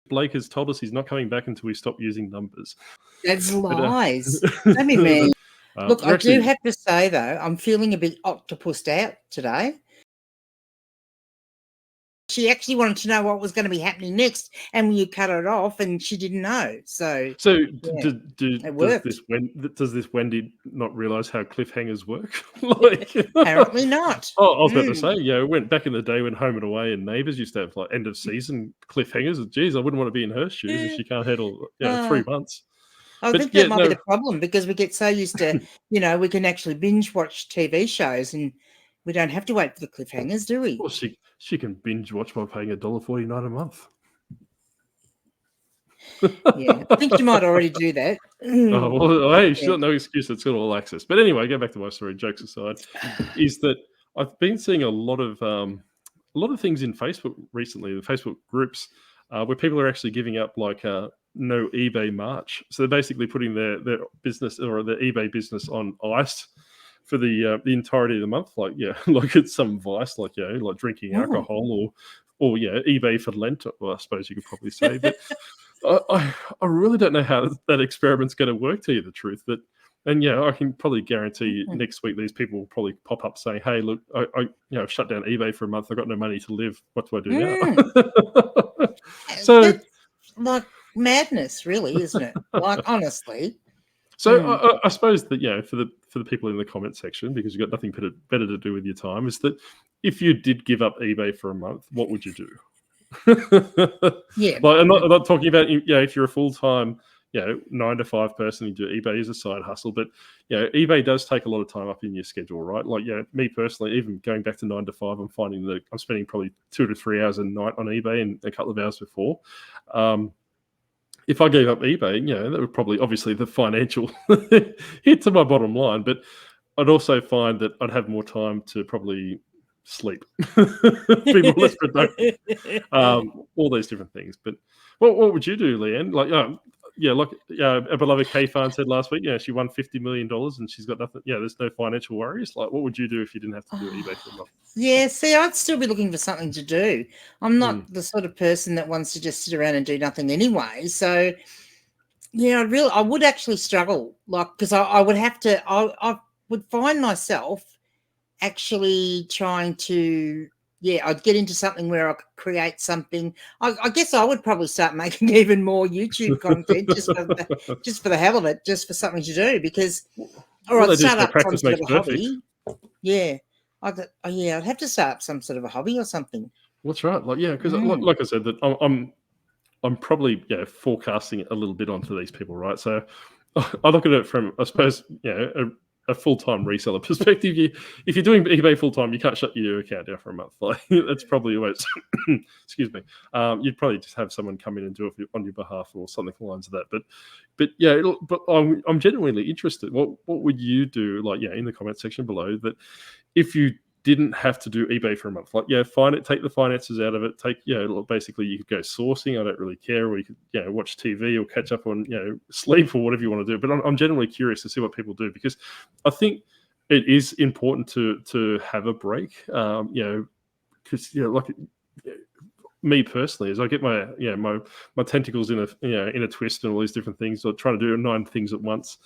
Blake has told us he's not coming back until we stop using numbers. That's lies. Don't be mean. Look, I do have to say, though, I'm feeling a bit octopused out today. She actually wanted to know what was going to be happening next, and you cut it off, and she didn't know. So yeah, does this Wendy not realise how cliffhangers work? Apparently not. Oh, I was about to say, went back in the day when Home and Away and Neighbours used to have like end of season cliffhangers. Geez, I wouldn't want to be in her shoes if she can't handle 3 months. I think that might be the problem, because we get so used to, we can actually binge watch TV shows and we don't have to wait for the cliffhangers, do we? Well, she can binge watch by paying $1.49 a month. Yeah, I think she might already do that. Oh, well, hey, she's got no excuse. It's got all access. But anyway, go back to my story. Jokes aside, is that I've been seeing a lot of things in Facebook recently, the Facebook groups, where people are actually giving up like no eBay March. So they're basically putting their business or their eBay business on ice for the entirety of the month, like it's some vice, like drinking alcohol or eBay for Lent. Well, I suppose you could probably say, but I really don't know how that experiment's going to work. To you the truth, and I can probably guarantee you next week these people will probably pop up saying, "Hey, look, I've shut down eBay for a month. I've got no money to live. What do I do now?" So, that's like madness, really, isn't it? Like, honestly. So I suppose that for the people in the comment section, because you've got nothing better to do with your time, is that if you did give up eBay for a month, what would you do? Yeah, like I'm not talking about if you're a full-time 9 to 5 person, you do eBay as a side hustle, but eBay does take a lot of time up in your schedule, right? Like me personally, even going back to 9 to 5, I'm finding that I'm spending probably 2 to 3 hours a night on eBay and a couple of hours before. If I gave up eBay, that would probably, obviously, the financial hit to my bottom line, but I'd also find that I'd have more time to probably sleep, be more less productive, all these different things. But what would you do, Leanne? A beloved K-Fan said last week, she won $50 million and she's got nothing. There's no financial worries. Like, what would you do if you didn't have to do eBay for a month? Yeah, see, I'd still be looking for something to do. I'm not the sort of person that wants to just sit around and do nothing anyway. So, I would actually struggle, because I would have to. I would find myself actually trying to. Yeah, I'd get into something where I could create something. I guess I would probably start making even more YouTube content just for the hell of it, just for something to do. Because, I'd start up some sort of a hobby. Yeah, I'd have to start up some sort of a hobby or something. That's right. Because like I said, that I'm probably forecasting a little bit onto these people, right? So I look at it from, I suppose, a full-time reseller perspective. If you're doing eBay full-time, you can't shut your account down for a month. Like, that's probably always, excuse me. You'd probably just have someone come in and do it on your behalf or something along the lines of that. But I'm genuinely interested. What would you do? In the comment section below, that if you didn't have to do eBay for a month, take the finances out of it. Basically you could go sourcing. I don't really care. Or you could, watch TV or catch up on, sleep or whatever you want to do. But I'm generally curious to see what people do, because I think it is important to have a break. Because me personally, as I get my my tentacles in a twist and all these different things, or trying to do 9 things at once.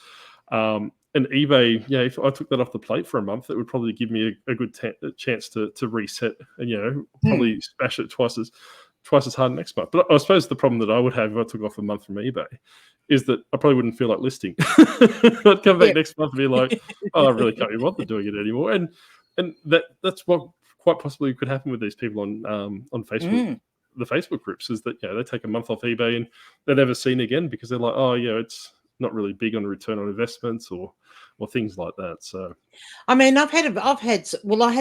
And eBay, if I took that off the plate for a month, it would probably give me a good chance to reset and, probably smash it twice as hard next month. But I suppose the problem that I would have if I took off a month from eBay is that I probably wouldn't feel like listing. I'd come back next month and be like, I really can't be bothered doing it anymore. And that's what quite possibly could happen with these people on Facebook. The Facebook groups is that, they take a month off eBay and they're never seen again because they're like, it's not really big on return on investments or things like that. So, I mean, I had a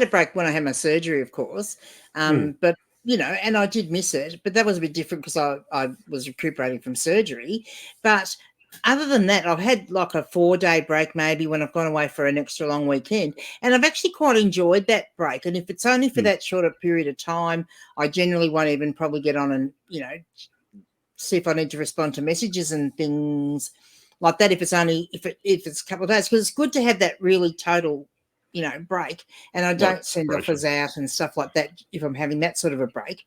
break when I had my surgery, of course, but and I did miss it, but that was a bit different because I was recuperating from surgery. But other than that, I've had like a 4-day break maybe when I've gone away for an extra long weekend, and I've actually quite enjoyed that break. And if it's only for that shorter period of time, I generally won't even probably get on and see if I need to respond to messages and things like that. If it's a couple of days, because it's good to have that really total break, and I don't send offers out and stuff like that if I'm having that sort of a break.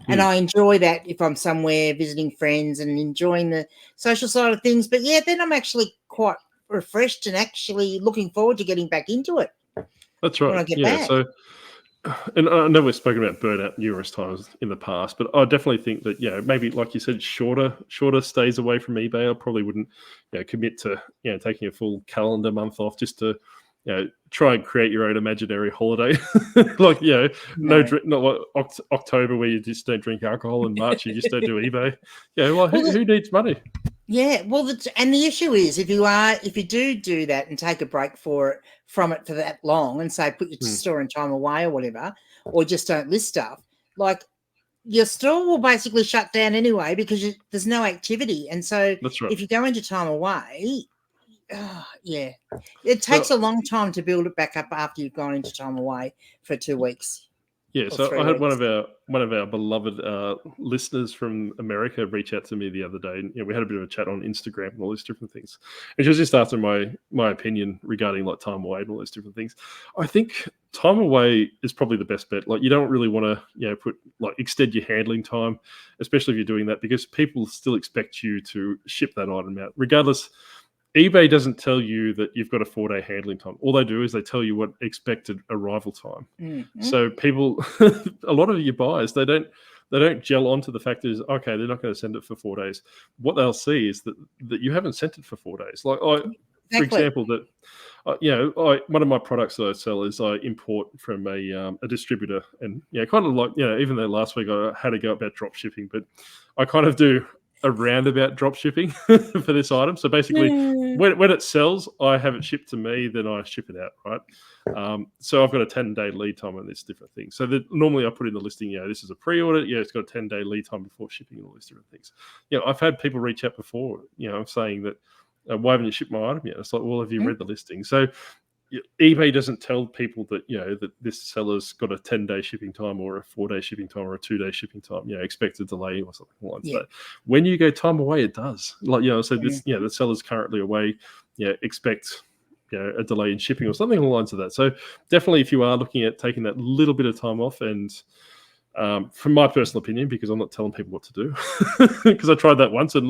And I enjoy that if I'm somewhere visiting friends and enjoying the social side of things. But yeah, then I'm actually quite refreshed and actually looking forward to getting back into it. That's right. When I get yeah. back. So, and I know we've spoken about burnout numerous times in the past, but I definitely think that, maybe like you said, shorter stays away from eBay. I probably wouldn't, commit to, taking a full calendar month off just to, try and create your own imaginary holiday. Like, not like October where you just don't drink alcohol, and March you just don't do eBay. Who needs money? Yeah, well, and the issue is if you do that and take a break from it for that long, and say put your store in time away or whatever, or just don't list stuff, like your store will basically shut down anyway because there's no activity. And so That's right. if you go into time away, it takes a long time to build it back up after you've gone into time away for 2 weeks. Yeah, so I had one of our beloved listeners from America reach out to me the other day, and we had a bit of a chat on Instagram and all these different things. And she was just after my opinion regarding like time away and all those different things. I think time away is probably the best bet. Like, you don't really want to extend your handling time, especially if you're doing that, because people still expect you to ship that item out regardless. eBay doesn't tell you that you've got a 4-day handling time. All they do is they tell you what expected arrival time. Mm-hmm. So people, a lot of your buyers, they don't gel onto the fact is, okay, they're not going to send it for 4 days. What they'll see is that you haven't sent it for 4 days. Like for example, that one of my products that I sell is I import from a distributor, and kind of like even though last week I had to go about drop shipping, but I kind of do a roundabout drop shipping for this item. So basically, when it sells, I have it shipped to me, then I ship it out, right? So I've got a 10-day lead time on this different thing. So normally I put in the listing, this is a pre-order. It's got a 10-day lead time before shipping and all these different things. I've had people reach out before, saying that, why haven't you shipped my item yet? It's like, well, have you read the listing? So eBay doesn't tell people that that this seller's got a 10-day shipping time or a 4-day shipping time or a 2-day shipping time. Expect a delay or something like that. When you go time away, it does. Like so this the seller's currently away. Expect a delay in shipping or something along the lines of that. So definitely, if you are looking at taking that little bit of time off, and from my personal opinion, because I'm not telling people what to do, because I tried that once and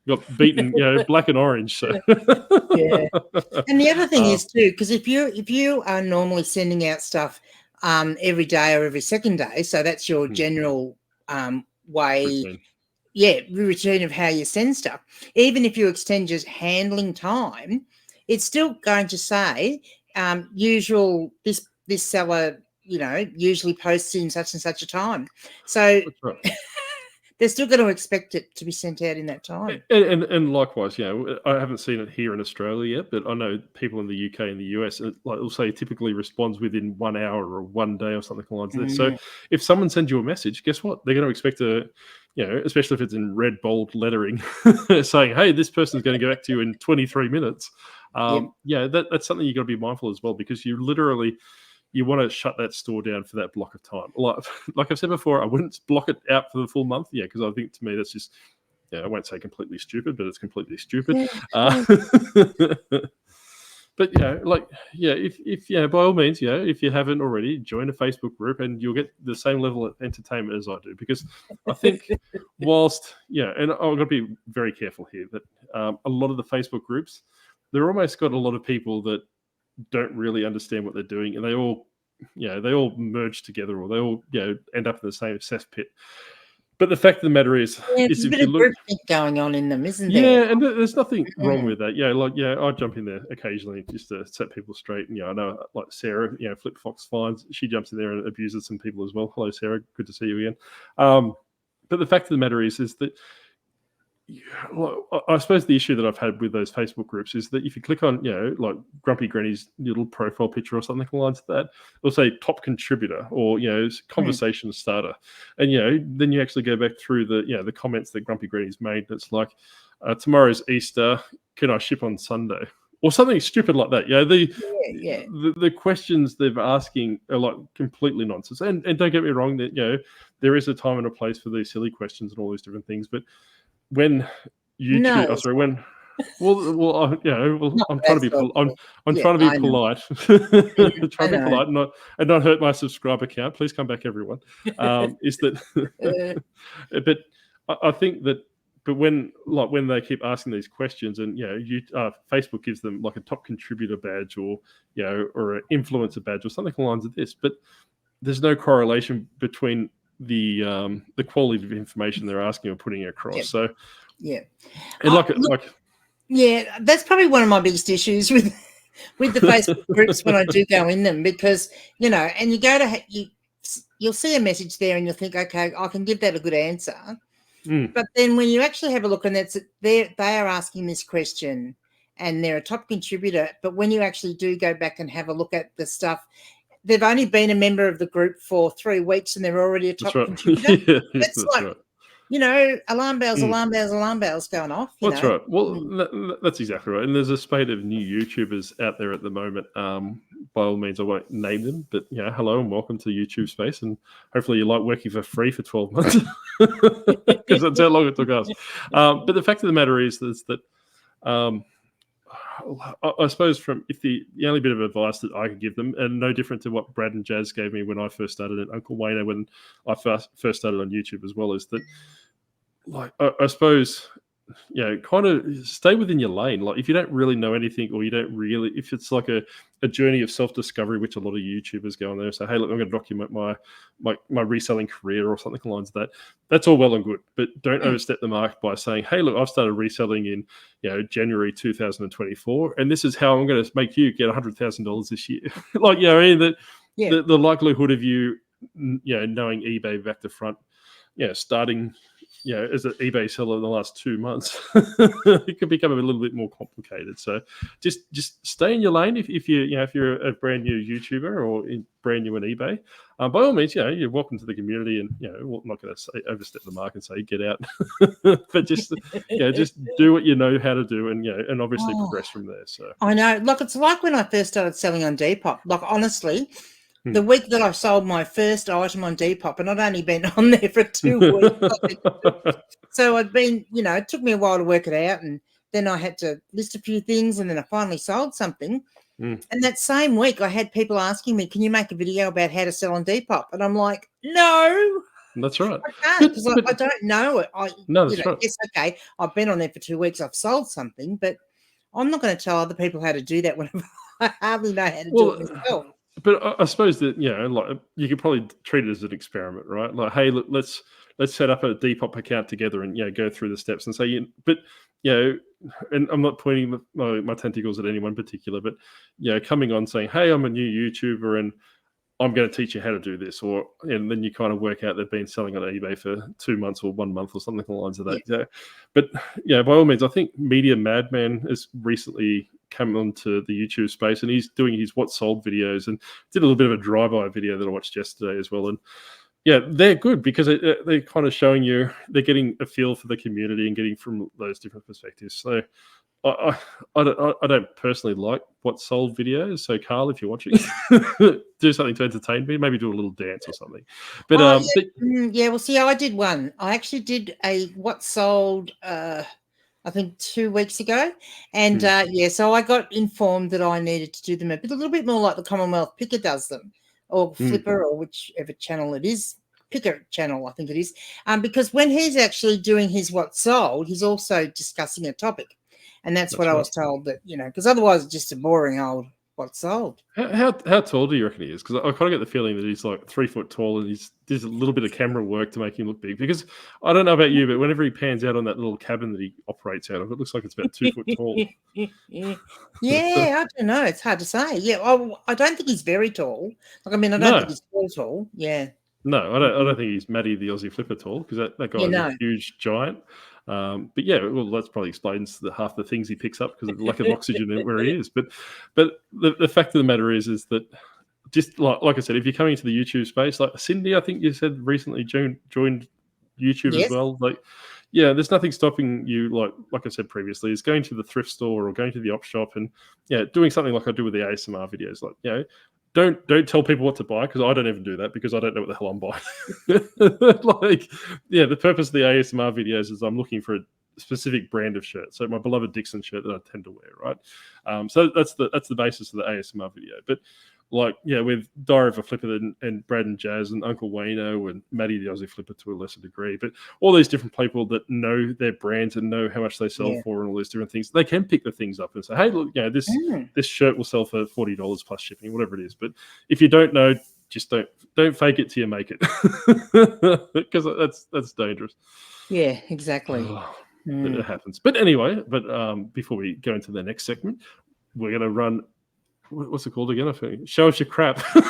got beaten, black and orange. So And the other thing is too, because if you are normally sending out stuff every day or every second day, so that's your general way, routine of how you send stuff. Even if you extend your handling time, it's still going to say usual this seller usually posts in such and such a time. So they're still going to expect it to be sent out in that time. And likewise, I haven't seen it here in Australia yet, but I know people in the UK and the US, it'll say typically responds within 1 hour or 1 day or something like that. So if someone sends you a message, guess what? They're going to expect especially if it's in red, bold lettering, saying, hey, this person's going to go back to you in 23 minutes. That's something you've got to be mindful as well, because you want to shut that store down for that block of time. Like I've said before, I wouldn't block it out for the full month, because I think to me that's just, I won't say completely stupid, but it's completely stupid. But if by all means, if you haven't already, join a Facebook group and you'll get the same level of entertainment as I do. Because I think whilst, and I've got to be very careful here, that a lot of the Facebook groups, they're almost got a lot of people that don't really understand what they're doing, and they all merge together, or they all end up in the same cesspit. But the fact of the matter is there's a bit of groupthink going on in them, isn't there? Yeah, and there's nothing wrong with that. I jump in there occasionally just to set people straight. And I know, like Sarah, Flip Fox Finds, she jumps in there and abuses some people as well. Hello, Sarah, good to see you again. But the fact of the matter is that. I suppose the issue that I've had with those Facebook groups is that if you click on, like Grumpy Granny's little profile picture or something like that, it'll say top contributor or, conversation starter. And, then you actually go back through the comments that Grumpy Granny's made. That's like, tomorrow's Easter, can I ship on Sunday? Or something stupid like that. The questions they're asking are like completely nonsense. And don't get me wrong, that, there is a time and a place for these silly questions and all these different things. But when YouTube, I'm trying to be I'm trying to be polite. Try to be polite and not hurt my subscriber count. Please come back, everyone. Is that? But I think that. But when they keep asking these questions, and Facebook gives them like a top contributor badge, or or an influencer badge, or something along the lines of this, but there's no correlation between the quality of information they're asking or putting across. So and that's probably one of my biggest issues with the Facebook groups when I do go in them, because and you go to you'll see a message there and you'll think, okay, I can give that a good answer. But then when you actually have a look, and they are asking this question and they're a top contributor, but when you actually do go back and have a look at the stuff, they've only been a member of the group for 3 weeks and they're already a top contributor. That's like, alarm bells going off. That's right. Well, that's exactly right. And there's a spate of new YouTubers out there at the moment. By all means, I won't name them, but hello and welcome to the YouTube space. And hopefully you like working for free for 12 months, because that's how long it took us. But the fact of the matter is that I suppose the only bit of advice that I could give them, and no different to what Brad and Jazz gave me when I first started at Uncle Wayne, when I first started on YouTube as well, is that, like, I suppose, kind of stay within your lane. Like, if you don't really know anything, or if it's like a journey of self-discovery, which a lot of YouTubers go on there and say, hey, look, I'm going to document my reselling career or something along that. That's all well and good, but don't overstep the mark by saying, hey, look, I've started reselling in January 2024, and this is how I'm going to make you get $100,000 this year. Like, the likelihood of you knowing eBay back to front, starting as an eBay seller in the last 2 months, it could become a little bit more complicated. So just stay in your lane. If you're a brand new YouTuber or brand new in eBay, by all means, you're welcome to the community. And we're not going to say overstep the mark and say get out, but just do what you know how to do, and obviously progress from there. So I know, look, it's like when I first started selling on Depop. Like, honestly, the week that I sold my first item on Depop, and I'd only been on there for 2 weeks. So I'd been, it took me a while to work it out, and then I had to list a few things, and then I finally sold something. And that same week, I had people asking me, can you make a video about how to sell on Depop? And I'm like, no. That's right. I can't, because I don't know it. That's right. Yes, okay, I've been on there for 2 weeks, I've sold something, but I'm not going to tell other people how to do that when I hardly know how to do it myself. But I suppose that like, you could probably treat it as an experiment, right? Like, hey, look, let's set up a Depop account together and go through the steps and say, and I'm not pointing my tentacles at anyone particular, but coming on saying, hey, I'm a new YouTuber and I'm going to teach you how to do this, and then you kind of work out they've been selling on eBay for 2 months or 1 month or something along the lines of that. But by all means, I think Media Madman has recently come onto the YouTube space, and he's doing his what sold videos, and did a little bit of a drive-by video that I watched yesterday as well. And they're good because they're kind of showing you, they're getting a feel for the community and getting from those different perspectives. So I don't personally like what sold videos. So Carl, if you're watching, do something to entertain me. Maybe do a little dance or something. But well, see, I did one. I actually did a what sold. I think 2 weeks ago, and so I got informed that I needed to do them a little bit more like the Commonwealth Picker does them, or Flipper, or whichever channel it is. Picker channel, I think it is. Because when he's actually doing his what sold, he's also discussing a topic. And that's what I was told, that, because otherwise it's just a boring old what sold. How tall do you reckon he is? Because I kind of get the feeling that he's like 3 foot tall, and he's does a little bit of camera work to make him look big. Because I don't know about you, but whenever he pans out on that little cabin that he operates out of, it looks like it's about 2 foot tall. I don't know. It's hard to say. Yeah, I don't think he's very tall. Like, I mean, I don't think he's tall. Yeah. No, I don't think he's Matty the Aussie Flipper tall, because that guy is a huge giant. But that's probably explains half the things he picks up because of the lack of oxygen where he is. But the fact of the matter is that, just like I said, if you're coming to the YouTube space, like Cindy, I think you said recently joined YouTube as well. Like, there's nothing stopping you. Like I said previously, is going to the thrift store or going to the op shop and doing something like I do with the ASMR videos. Like, don't tell people what to buy, because I don't even do that, because I don't know what the hell I'm buying. The purpose of the ASMR videos is I'm looking for specific brand of shirt. So my beloved Dixon shirt that I tend to wear, right? So that's the basis of the ASMR video. But like, with Diary of a Flipper and Brad and Jazz and Uncle Wayno and Maddie the Aussie Flipper to a lesser degree, but all these different people that know their brands and know how much they sell for and all these different things, they can pick the things up and say, hey, look, this shirt will sell for $40 plus shipping, whatever it is. But if you don't know, just don't fake it till you make it, because that's dangerous. Yeah, exactly. It happens. But anyway, before we go into the next segment, we're going to run. What's it called again? I think show us your crap. I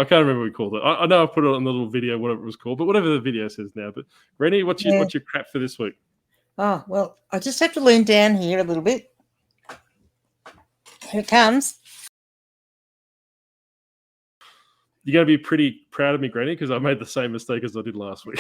can't remember what we called it. I know I put it on the little video, whatever it was called, but whatever the video says now. But Rennie, what's your crap for this week? Oh, well, I just have to lean down here a little bit. Here it comes. You're going to be pretty proud of me, Granny, because I made the same mistake as I did last week.